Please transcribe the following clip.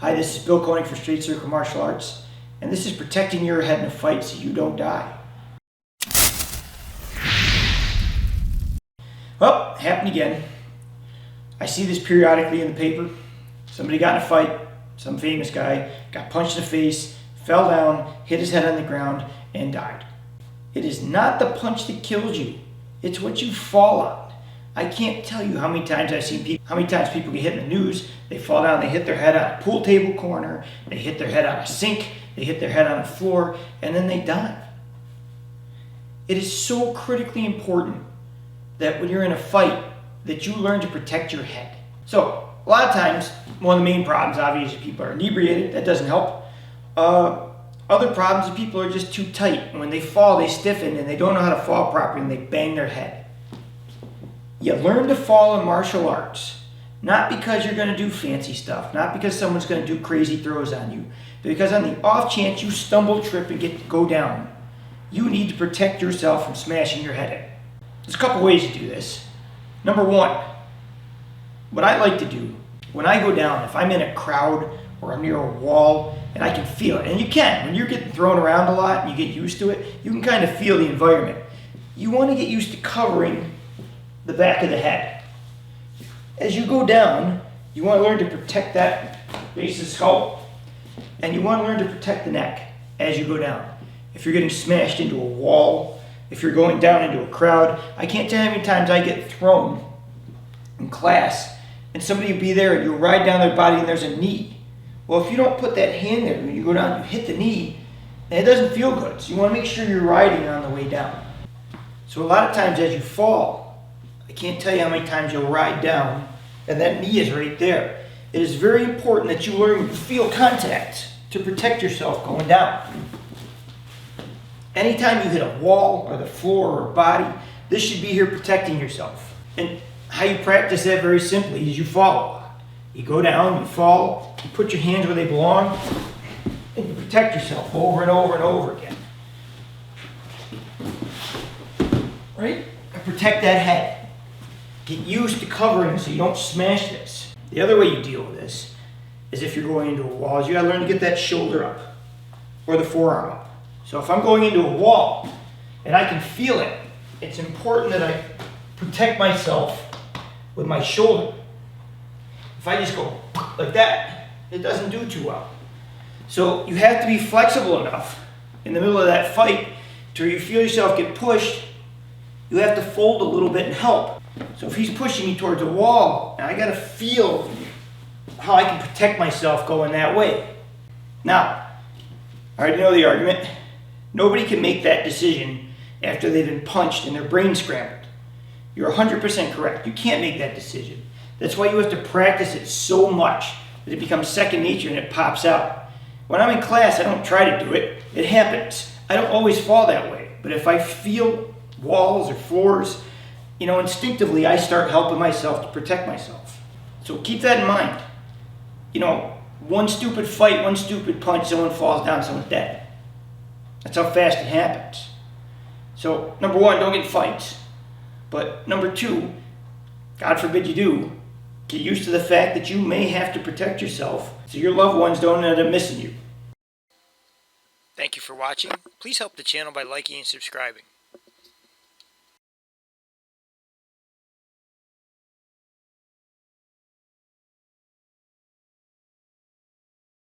Hi, this is Bill Koenig for Straight Circle Martial Arts, and this is protecting your head in a fight so you don't die. Well, happened again. I see this periodically in the paper. Somebody got in a fight, some famous guy, got punched in the face, fell down, hit his head on the ground, and died. It is not the punch that kills you, it's what you fall on. I can't tell you how many times I've seen people get hit in the news. They fall down, they hit their head on a pool table corner, they hit their head on a sink, they hit their head on a floor, and then they die. It is so critically important that when you're in a fight, that you learn to protect your head. So, a lot of times, one of the main problems, obviously, people are inebriated. That doesn't help. Other problems is people are just too tight. When they fall, they stiffen, and they don't know how to fall properly, and they bang their head. You learn to fall in martial arts, not because you're going to do fancy stuff, not because someone's going to do crazy throws on you, but because on the off chance you stumble, trip, and go down, you need to protect yourself from smashing your head in. There's a couple ways to do this. Number one, what I like to do, when I go down, if I'm in a crowd or I'm near a wall and I can feel it, and you can, when you're getting thrown around a lot and you get used to it, you can kind of feel the environment. You want to get used to covering the back of the head. As you go down, you want to learn to protect that base of the skull, and you want to learn to protect the neck as you go down. If you're getting smashed into a wall, if you're going down into a crowd, I can't tell you how many times I get thrown in class, and somebody will be there and you'll ride down their body and there's a knee. Well, if you don't put that hand there, when you go down, you hit the knee, and it doesn't feel good. So you want to make sure you're riding on the way down. So a lot of times as you fall, I can't tell you how many times you'll ride down and that knee is right there. It is very important that you learn to feel contact to protect yourself going down. Anytime you hit a wall or the floor or a body, this should be here protecting yourself. And how you practice that very simply is you fall a lot. You go down, you fall, you put your hands where they belong, and you protect yourself over and over and over again. Right? And protect that head. Get used to covering so you don't smash this. The other way you deal with this is if you're going into a wall, is you gotta learn to get that shoulder up or the forearm up. So if I'm going into a wall and I can feel it, it's important that I protect myself with my shoulder. If I just go like that, it doesn't do too well. So you have to be flexible enough in the middle of that fight to where you feel yourself get pushed, you have to fold a little bit and help. So if he's pushing me towards a wall, and I gotta feel how I can protect myself going that way. Now, I already know the argument. Nobody can make that decision after they've been punched and their brain scrambled. You're 100% correct. You can't make that decision. That's why you have to practice it so much that it becomes second nature and it pops out. When I'm in class, I don't try to do it. It happens. I don't always fall that way. But if I feel walls or floors, instinctively I start helping myself to protect myself. So keep that in mind. One stupid fight, one stupid punch, someone falls down, someone's dead. That's how fast it happens. So, number one, don't get in fights. But number two, God forbid you do, get used to the fact that you may have to protect yourself so your loved ones don't end up missing you. Thank you for watching. Please help the channel by liking and subscribing.